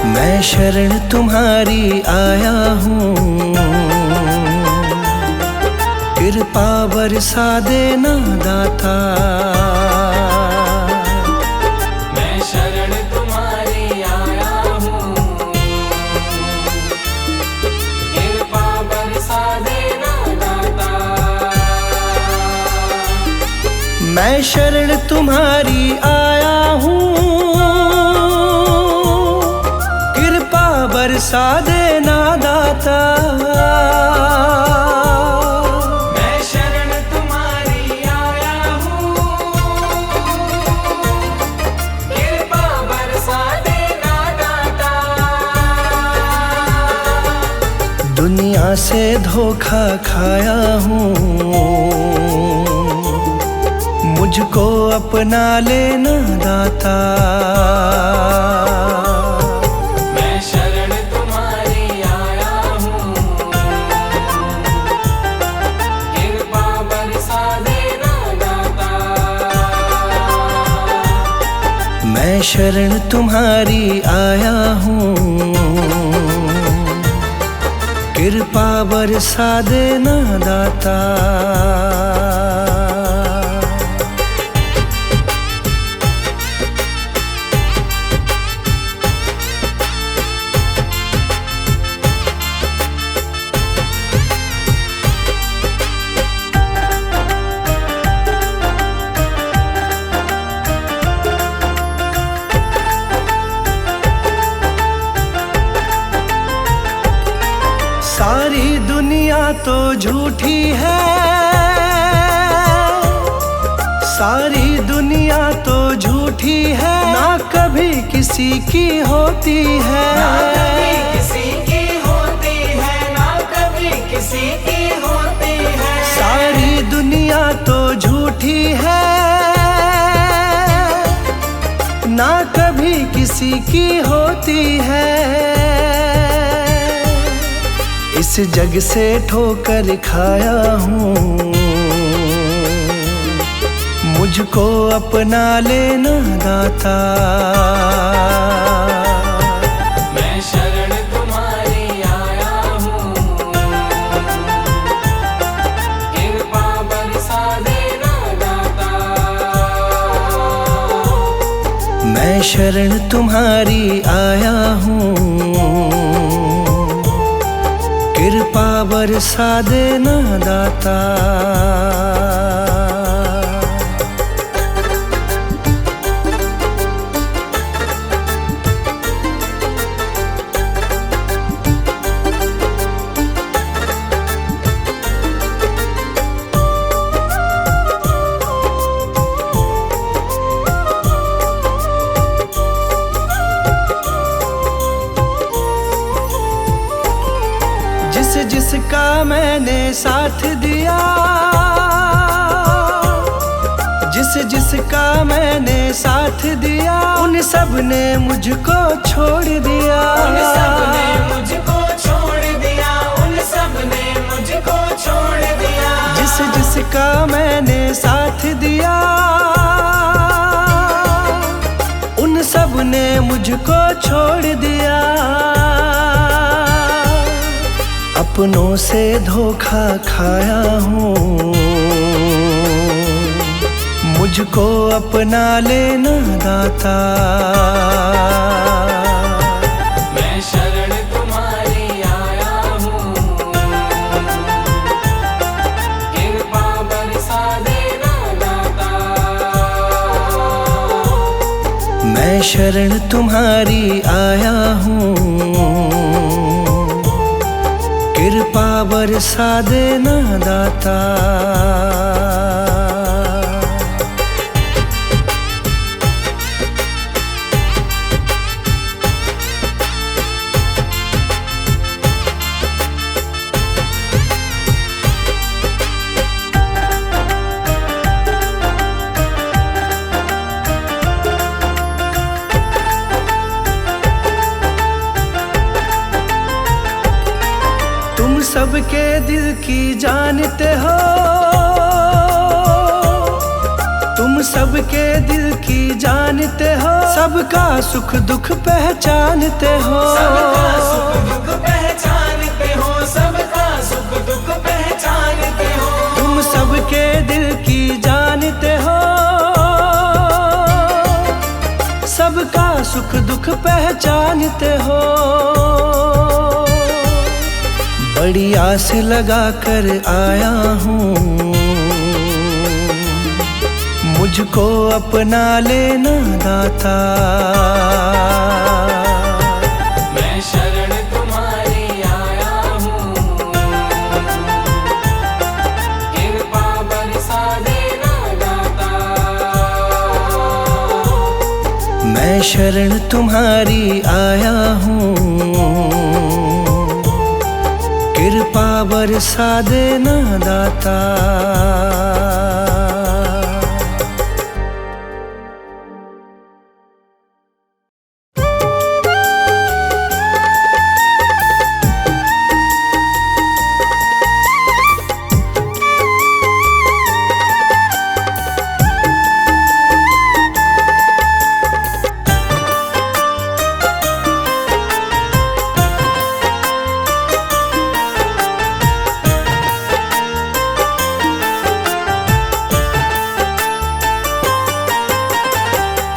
मैं शरण तुम्हारी आया हूँ, कृपा बरसा देना दाता। मैं शरण तुम्हारी आया हूँ, कृपा बरसा देना दाता। मैं शरण तुम्हारी आया हूँ, कृपा बरसा देना दाता। मैं शरण तुम्हारी आया हूँ, कृपा बरसा देना दाता। दुनिया से धोखा खाया हूँ, मुझको अपना लेना दाता। मैं शरण तुम्हारी आया हूँ, कृपा बरसा देना दाता। मैं शरण तुम्हारी आया हूँ, कृपा बरसा देना दाता। सारी दुनिया तो झूठी है, सारी दुनिया तो झूठी है, ना कभी किसी की होती है। ना कभी किसी की होती है, ना कभी किसी की होती है। सारी दुनिया तो झूठी है, ना कभी किसी की होती है। इस जग से ठोकर खाया हूँ, मुझको अपना लेना दाता। मैं शरण तुम्हारी आया हूँ, कृपा बरसा देना दाता। मैं शरण तुम्हारी आया हूँ, कृपा बरसा देना दाता। जिसका मैंने साथ दिया, जिसका मैंने साथ दिया, उन सब ने मुझको छोड़ दिया। उन सब ने मुझको छोड़ दिया, उन सब ने मुझको छोड़ दिया। जिसका मैंने साथ दिया, उन सब ने मुझको छोड़ दिया। अपनों से धोखा खाया हूँ, मुझको अपना लेना दाता। मैं शरण तुम्हारी आया हूँ, कृपा बरसा देना दाता। मैं शरण तुम्हारी आया हूँ, कृपा बरसा देना दाता। तुम सबके दिल की जानते हो, तुम सबके दिल की जानते हो, सबका सुख दुख पहचानते हो। सबका सुख दुख पहचानते हो, सबका सुख दुख पहचानते हो। तुम सबके दिल की जानते हो, सबका सुख दुख पहचानते हो। बड़ी आस लगा कर आया हूँ, मुझको अपना लेना दाता। मैं शरण तुम्हारी आया हूँ, कृपा बरसा देना दाता। मैं शरण तुम्हारी आया हूँ, कृपा बरसा देना दाता।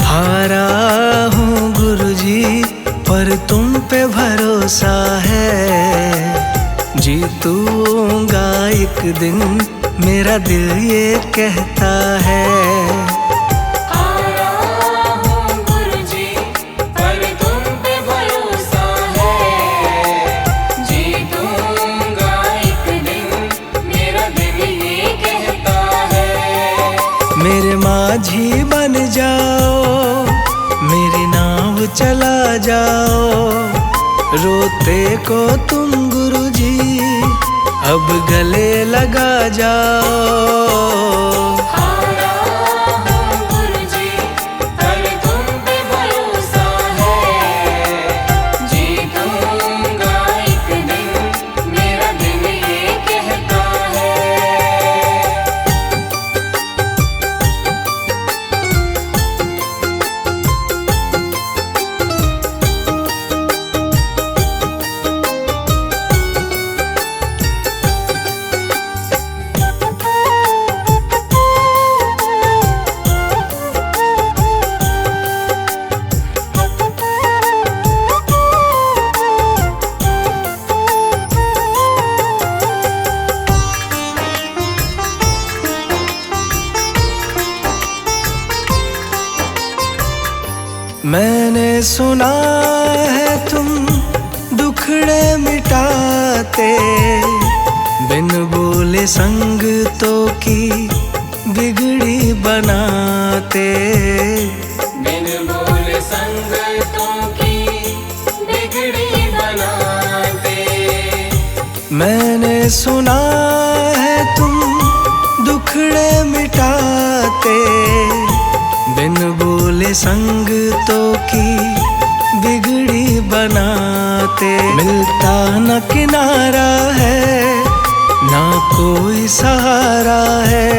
हारा हूँ गुरुजी पर तुम पे भरोसा है, जीतूंगा एक दिन मेरा दिल ये कहता है। हारा हूँ गुरुजी पर तुम पे भरोसा है, जीतूंगा एक दिन मेरा दिल ये कहता है। मेरे माझी बन जाओ, मेरी नाव चला जाओ, रोते को तुम गुरुजी अब गले लगा जाओ। हारा हूँ गुरुजी पर तुम पे भरोसा है, जीतूंगा एक दिन मेरा दिल ये कहता है। मैंने सुना है तुम दुखड़े मिटाते, बिन बोले संगतों की बिगड़ी बनाते। बिन बोले संगतों की बिगड़ी बनाते। मैंने सुना है तुम दुखड़े मिटाते, बिन बोले संगतों की बिगड़ी बनाते। मिलता न किनारा है, ना कोई सहारा है,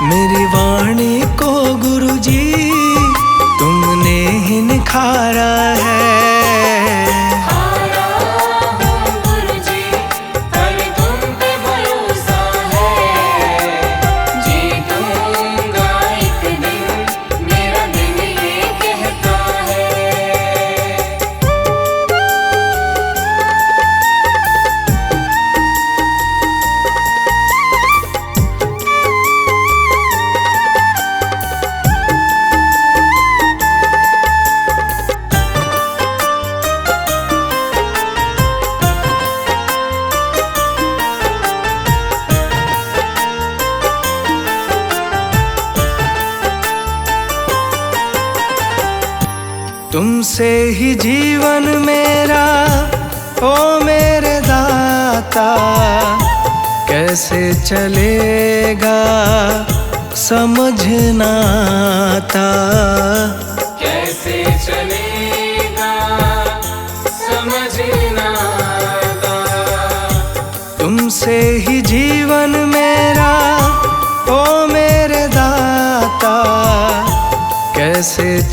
मेरी वाणी को गुरुजी तुमने ही निखारा है। हारा हूँ गुरुजी पर तुम पे भरोसा है, जीतूंगा एक दिन मेरा दिल ये कहता है। तुमसे ही जीवन मेरा ओ मेरे दाता, कैसे चलेगा समझना आता। कैसे चलेगा समझना आता। तुमसे ही जीवन मेरा ओ मेरे दाता,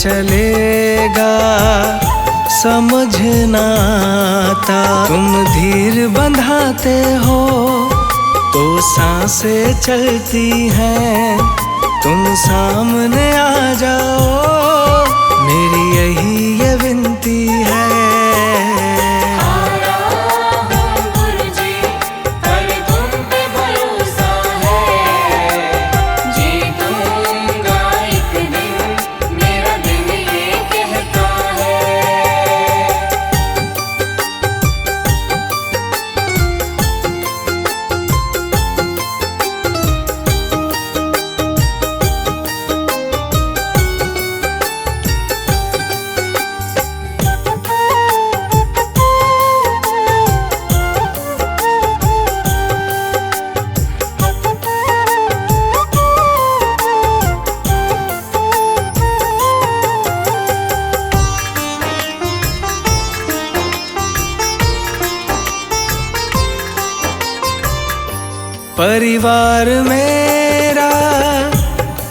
चलेगा समझ ना आता। तुम धीर बंधाते हो तो सांसें चलती हैं। तुम सामने आ जाओ, मेरी यही ये विनती है। परिवार मेरा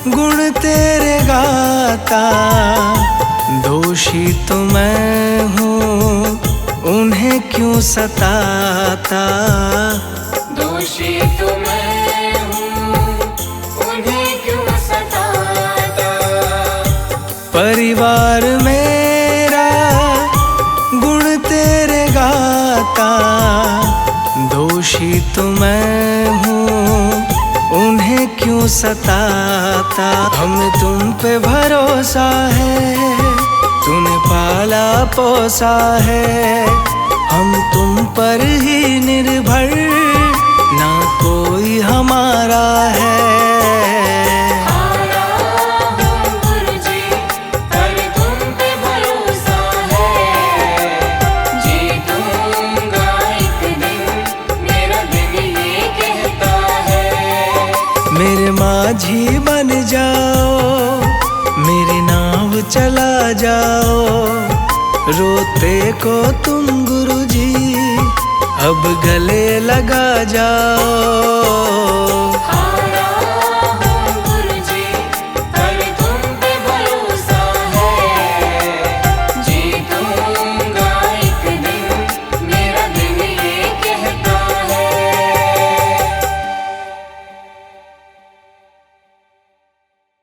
गुण तेरे गाता, दोषी तो मैं हूँ उन्हें क्यों सताता। दोषी तो मैं हूँ उन्हें क्यों सताता। परिवार मेरा गुण तेरे गाता, दोषी तो मैं हूँ उन्हें क्यों सताता। हमें तुम पे भरोसा है, तूने पाला पोसा है। हम तुम पर ही निर्भर, ना कोई हमारा है। मेरे माझी बन जाओ, मेरी नाव चला जाओ। रोते को तुम गुरुजी अब गले लगा जाओ।